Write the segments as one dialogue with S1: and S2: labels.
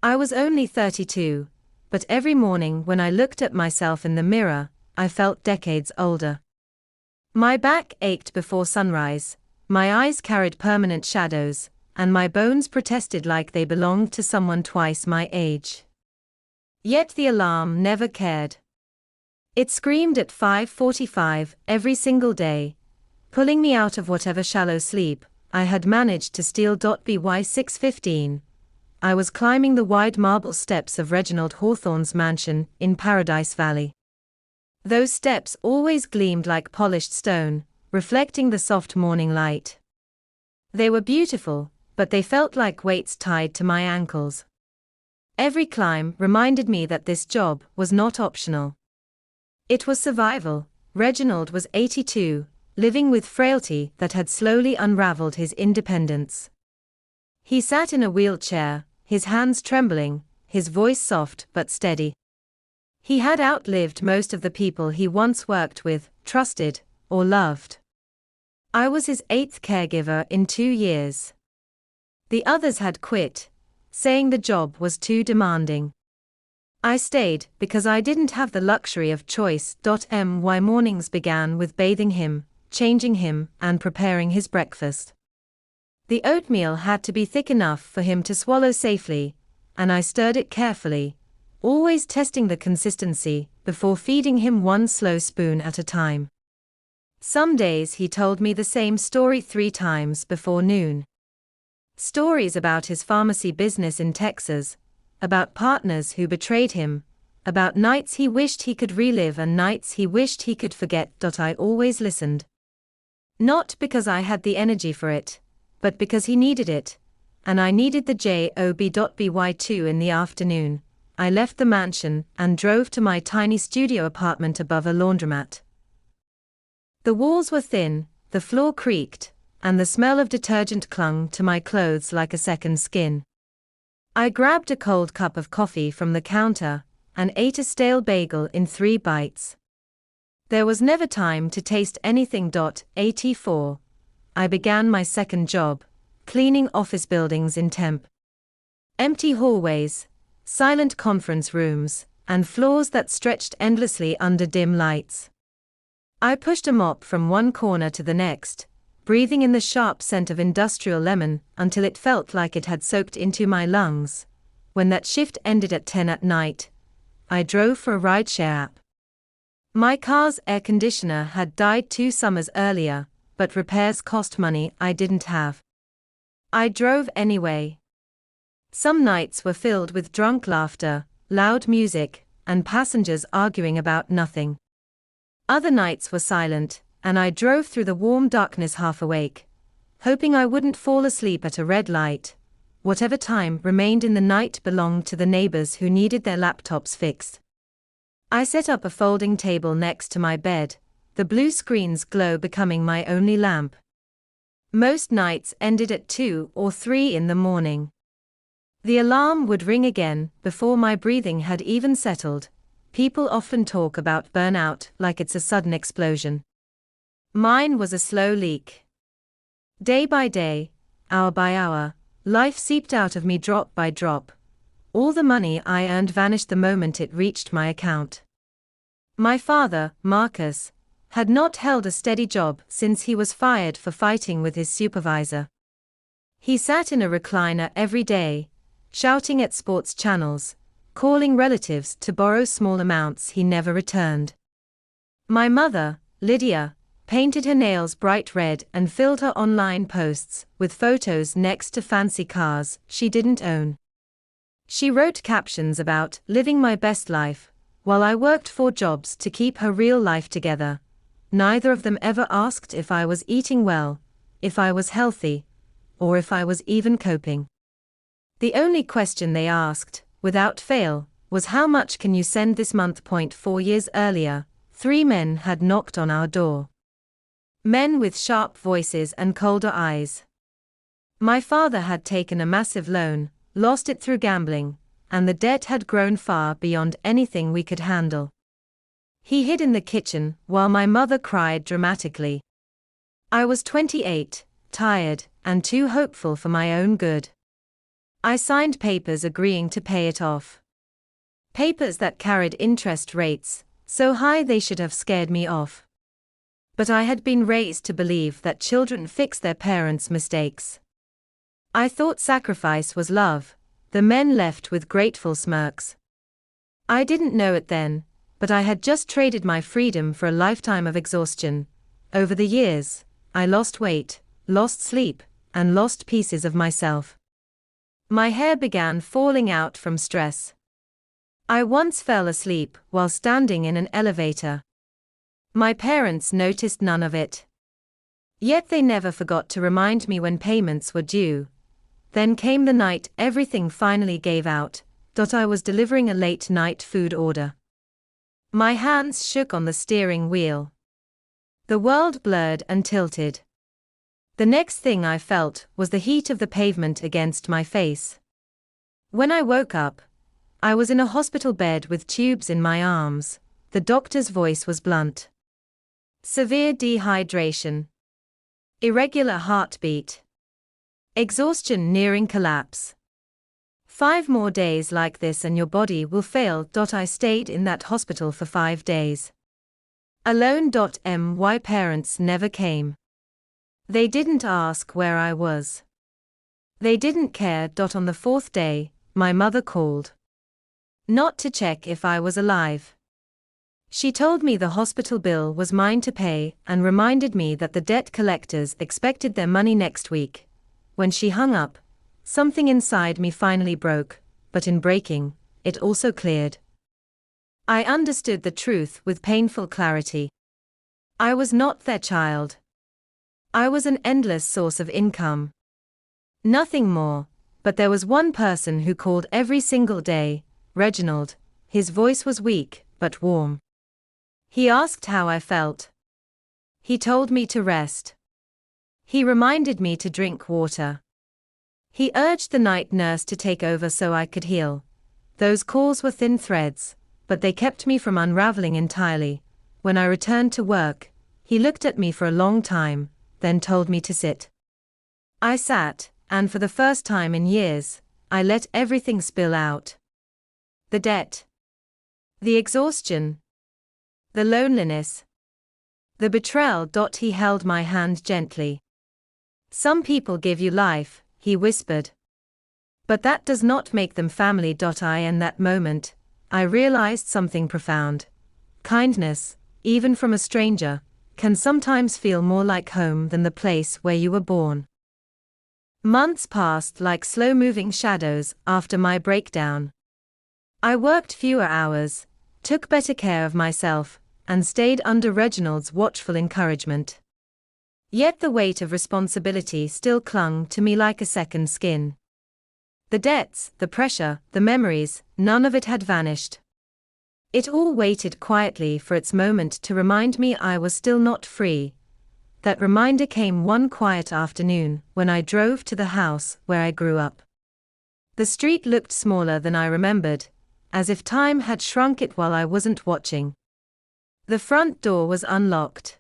S1: I was only 32, but every morning when I looked at myself in the mirror, I felt decades older. My back ached before sunrise, my eyes carried permanent shadows, and my bones protested like they belonged to someone twice my age. Yet the alarm never cared. It screamed at 5:45 every single day, pulling me out of whatever shallow sleep I had managed to steal. By 6:15, I was climbing the wide marble steps of Reginald Hawthorne's mansion in Paradise Valley. Those steps always gleamed like polished stone, reflecting the soft morning light. They were beautiful, but they felt like weights tied to my ankles. Every climb reminded me that this job was not optional. It was survival. Reginald was 82, living with frailty that had slowly unraveled his independence. He sat in a wheelchair, his hands trembling, his voice soft but steady. He had outlived most of the people he once worked with, trusted, or loved. I was his 8th caregiver in 2 years. The others had quit, saying the job was too demanding. I stayed because I didn't have the luxury of choice. My mornings began with bathing him, changing him, and preparing his breakfast. The oatmeal had to be thick enough for him to swallow safely, and I stirred it carefully, always testing the consistency before feeding him one slow spoon at a time. Some days he told me the same story 3 times before noon. Stories about his pharmacy business in Texas, about partners who betrayed him, about nights he wished he could relive and nights he wished he could forget. I always listened. Not because I had the energy for it, but because he needed it, and I needed the job. By 2 in the afternoon, I left the mansion and drove to my tiny studio apartment above a laundromat. The walls were thin, the floor creaked, and the smell of detergent clung to my clothes like a second skin. I grabbed a cold cup of coffee from the counter and ate a stale bagel in 3 bites. There was never time to taste anything. 84. I began my second job, cleaning office buildings in temp. Empty hallways, silent conference rooms, and floors that stretched endlessly under dim lights. I pushed a mop from one corner to the next, breathing in the sharp scent of industrial lemon until it felt like it had soaked into my lungs. When that shift ended at 10 at night, I drove for a rideshare app. My car's air conditioner had died 2 summers earlier, but repairs cost money I didn't have. I drove anyway. Some nights were filled with drunk laughter, loud music, and passengers arguing about nothing. Other nights were silent, and I drove through the warm darkness half awake, hoping I wouldn't fall asleep at a red light. Whatever time remained in the night belonged to the neighbors who needed their laptops fixed. I set up a folding table next to my bed, the blue screen's glow becoming my only lamp. Most nights ended at 2 or 3 in the morning. The alarm would ring again before my breathing had even settled. People often talk about burnout like it's a sudden explosion. Mine was a slow leak. Day by day, hour by hour, life seeped out of me drop by drop. All the money I earned vanished the moment it reached my account. My father, Marcus, had not held a steady job since he was fired for fighting with his supervisor. He sat in a recliner every day, shouting at sports channels, calling relatives to borrow small amounts he never returned. My mother, Lydia, painted her nails bright red and filled her online posts with photos next to fancy cars she didn't own. She wrote captions about living my best life, while I worked 4 jobs to keep her real life together. Neither of them ever asked if I was eating well, if I was healthy, or if I was even coping. The only question they asked, without fail, was how much can you send this month? 4 years earlier, 3 men had knocked on our door. Men with sharp voices and colder eyes. My father had taken a massive loan, lost it through gambling, and the debt had grown far beyond anything we could handle. He hid in the kitchen while my mother cried dramatically. I was 28, tired, and too hopeful for my own good. I signed papers agreeing to pay it off. Papers that carried interest rates, so high they should have scared me off. But I had been raised to believe that children fix their parents' mistakes. I thought sacrifice was love. The men left with grateful smirks. I didn't know it then, but I had just traded my freedom for a lifetime of exhaustion. Over the years, I lost weight, lost sleep, and lost pieces of myself. My hair began falling out from stress. I once fell asleep while standing in an elevator. My parents noticed none of it. Yet they never forgot to remind me when payments were due. Then came the night everything finally gave out. I was delivering a late-night food order. My hands shook on the steering wheel. The world blurred and tilted. The next thing I felt was the heat of the pavement against my face. When I woke up, I was in a hospital bed with tubes in my arms. The doctor's voice was blunt. Severe dehydration. Irregular heartbeat. Exhaustion nearing collapse. 5 more days like this and your body will fail. I stayed in that hospital for 5 days. Alone. My parents never came. They didn't ask where I was. They didn't care. On the 4th day, my mother called. Not to check if I was alive. She told me the hospital bill was mine to pay and reminded me that the debt collectors expected their money next week. When she hung up, something inside me finally broke, but in breaking, it also cleared. I understood the truth with painful clarity. I was not their child. I was an endless source of income. Nothing more, but there was one person who called every single day, Reginald. His voice was weak, but warm. He asked how I felt. He told me to rest. He reminded me to drink water. He urged the night nurse to take over so I could heal. Those calls were thin threads, but they kept me from unraveling entirely. When I returned to work, he looked at me for a long time, then told me to sit. I sat, and for the first time in years, I let everything spill out. The debt. The exhaustion. The loneliness. The betrayal. He held my hand gently. Some people give you life, he whispered. But that does not make them family. In that moment, I realized something profound. Kindness, even from a stranger, can sometimes feel more like home than the place where you were born. Months passed like slow-moving shadows after my breakdown. I worked fewer hours, took better care of myself, and stayed under Reginald's watchful encouragement. Yet the weight of responsibility still clung to me like a second skin. The debts, the pressure, the memories, none of it had vanished. It all waited quietly for its moment to remind me I was still not free. That reminder came one quiet afternoon when I drove to the house where I grew up. The street looked smaller than I remembered, as if time had shrunk it while I wasn't watching. The front door was unlocked.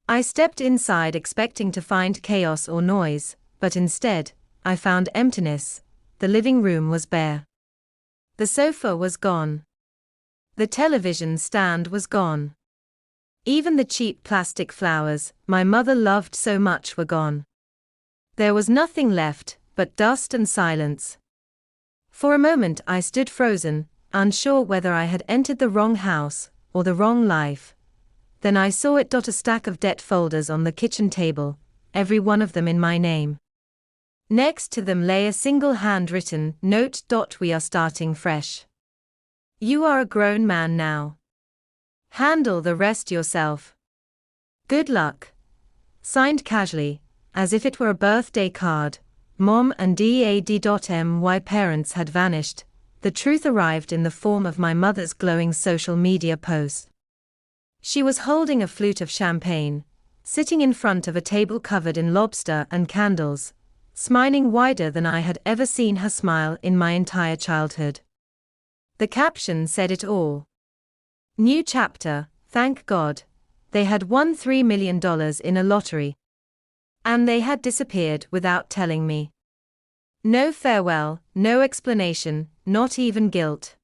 S1: I stepped inside expecting to find chaos or noise, but instead, I found emptiness. The living room was bare. The sofa was gone. The television stand was gone. Even the cheap plastic flowers my mother loved so much were gone. There was nothing left but dust and silence. For a moment I stood frozen, unsure whether I had entered the wrong house or the wrong life. Then I saw it. A stack of debt folders on the kitchen table, every one of them in my name. Next to them lay a single handwritten note. We are starting fresh. You are a grown man now. Handle the rest yourself. Good luck. Signed casually, as if it were a birthday card, Mom and Dad. My parents had vanished. The truth arrived in the form of my mother's glowing social media post. She was holding a flute of champagne, sitting in front of a table covered in lobster and candles, smiling wider than I had ever seen her smile in my entire childhood. The caption said it all. New chapter, thank God. They had won $3 million in a lottery. And they had disappeared without telling me. No farewell, no explanation, not even guilt.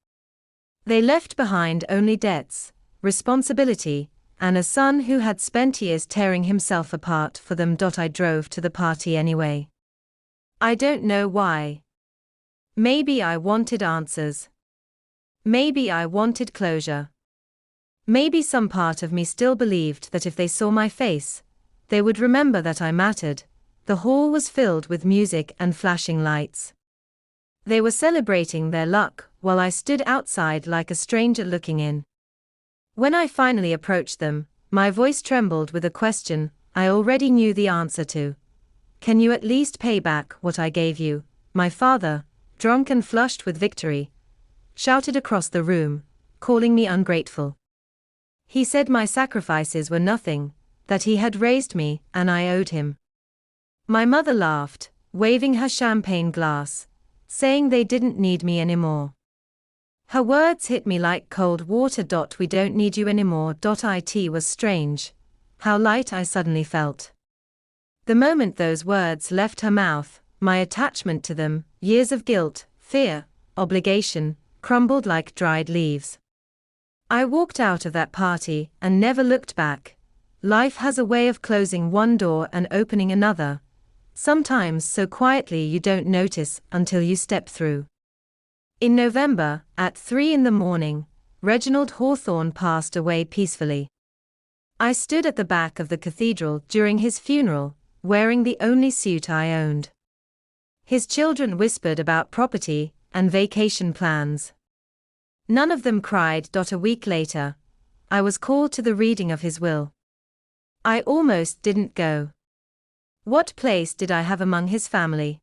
S1: They left behind only debts, responsibility, and a son who had spent years tearing himself apart for them. I drove to the party anyway. I don't know why. Maybe I wanted answers. Maybe I wanted closure. Maybe some part of me still believed that if they saw my face, they would remember that I mattered. The hall was filled with music and flashing lights. They were celebrating their luck while I stood outside like a stranger looking in. When I finally approached them, my voice trembled with a question I already knew the answer to. Can you at least pay back what I gave you? My father, drunk and flushed with victory, shouted across the room, calling me ungrateful. He said my sacrifices were nothing, that he had raised me and I owed him. My mother laughed, waving her champagne glass, saying they didn't need me anymore. Her words hit me like cold water. We don't need you anymore. It was strange how light I suddenly felt. The moment those words left her mouth, my attachment to them, years of guilt, fear, obligation, crumbled like dried leaves. I walked out of that party and never looked back. Life has a way of closing one door and opening another, sometimes so quietly you don't notice until you step through. In November, at 3 a.m, Reginald Hawthorne passed away peacefully. I stood at the back of the cathedral during his funeral, wearing the only suit I owned. His children whispered about property and vacation plans. None of them cried. A week later, I was called to the reading of his will. I almost didn't go. What place did I have among his family?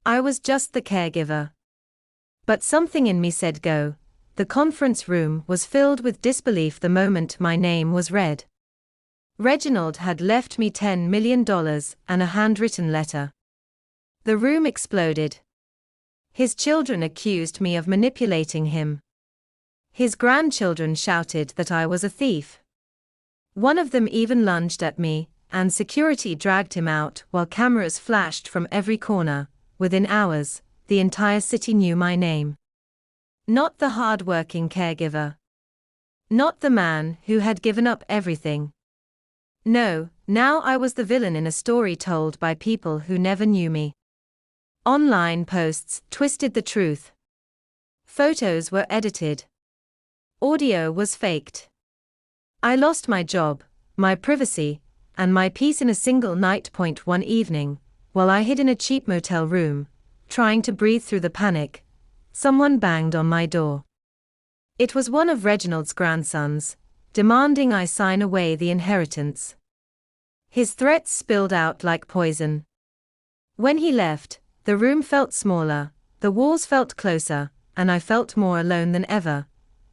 S1: I was just the caregiver. But something in me said go. The conference room was filled with disbelief the moment my name was read. Reginald had left me $10 million and a handwritten letter. The room exploded. His children accused me of manipulating him. His grandchildren shouted that I was a thief. One of them even lunged at me, and security dragged him out while cameras flashed from every corner. Within hours, the entire city knew my name. Not the hard-working caregiver. Not the man who had given up everything. No, now I was the villain in a story told by people who never knew me. Online posts twisted the truth. Photos were edited. Audio was faked. I lost my job, my privacy, and my peace in a single night. One evening, while I hid in a cheap motel room, trying to breathe through the panic, someone banged on my door. It was one of Reginald's grandsons, demanding I sign away the inheritance. His threats spilled out like poison. When he left, the room felt smaller, the walls felt closer, and I felt more alone than ever.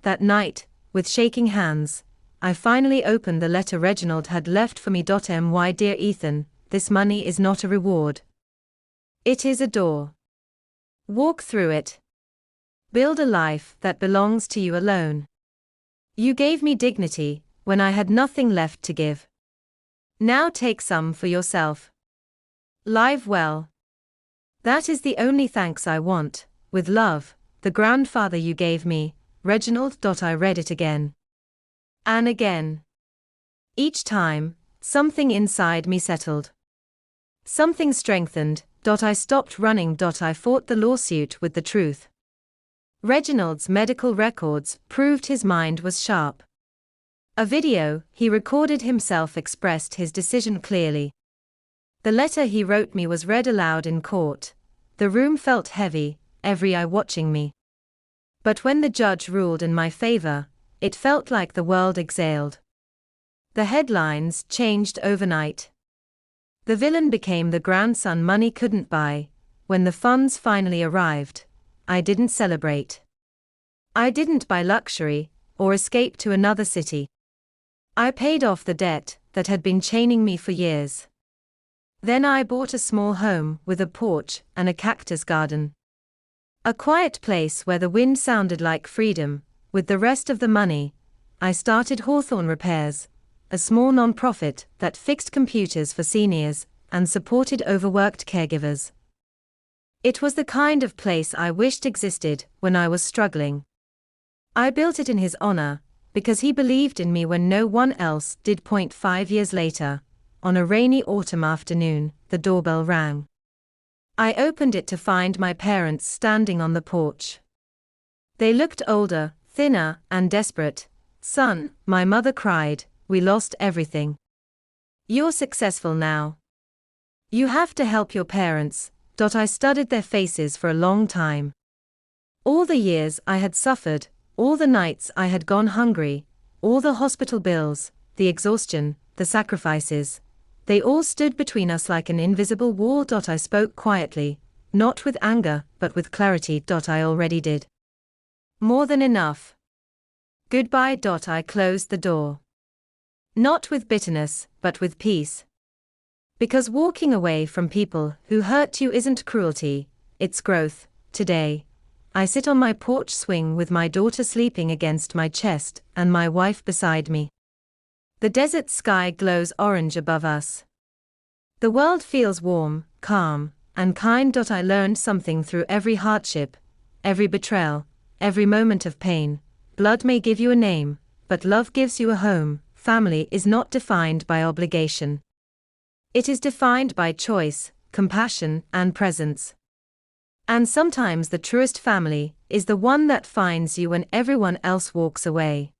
S1: That night, with shaking hands, I finally opened the letter Reginald had left for me. My dear Ethan, this money is not a reward. It is a door. Walk through it. Build a life that belongs to you alone. You gave me dignity when I had nothing left to give. Now take some for yourself. Live well. That is the only thanks I want. With love, the grandfather you gave me, Reginald. I read it again. And again. Each time, something inside me settled. Something strengthened. I stopped running. I fought the lawsuit with the truth. Reginald's medical records proved his mind was sharp. A video he recorded himself expressed his decision clearly. The letter he wrote me was read aloud in court. The room felt heavy, every eye watching me. But when the judge ruled in my favor, it felt like the world exhaled. The headlines changed overnight. The villain became the grandson money couldn't buy. When the funds finally arrived, I didn't celebrate. I didn't buy luxury, or escape to another city. I paid off the debt that had been chaining me for years. Then I bought a small home with a porch and a cactus garden. A quiet place where the wind sounded like freedom. With the rest of the money, I started Hawthorne Repairs, a small non-profit that fixed computers for seniors and supported overworked caregivers. It was the kind of place I wished existed when I was struggling. I built it in his honor, because he believed in me when no one else did. 5 years later, on a rainy autumn afternoon, the doorbell rang. I opened it to find my parents standing on the porch. They looked older, thinner, and desperate. "Son," my mother cried, "we lost everything. You're successful now. You have to help your parents." I studied their faces for a long time. All the years I had suffered, all the nights I had gone hungry, all the hospital bills, the exhaustion, the sacrifices, they all stood between us like an invisible wall. I spoke quietly, not with anger, but with clarity. I already did more than enough. Goodbye. I closed the door. Not with bitterness, but with peace. Because walking away from people who hurt you isn't cruelty, it's growth. Today, I sit on my porch swing with my daughter sleeping against my chest and my wife beside me. The desert sky glows orange above us. The world feels warm, calm, and kind. I learned something through every hardship, every betrayal, every moment of pain. Blood may give you a name, but love gives you a home. Family is not defined by obligation. It is defined by choice, compassion, and presence. And sometimes the truest family is the one that finds you when everyone else walks away.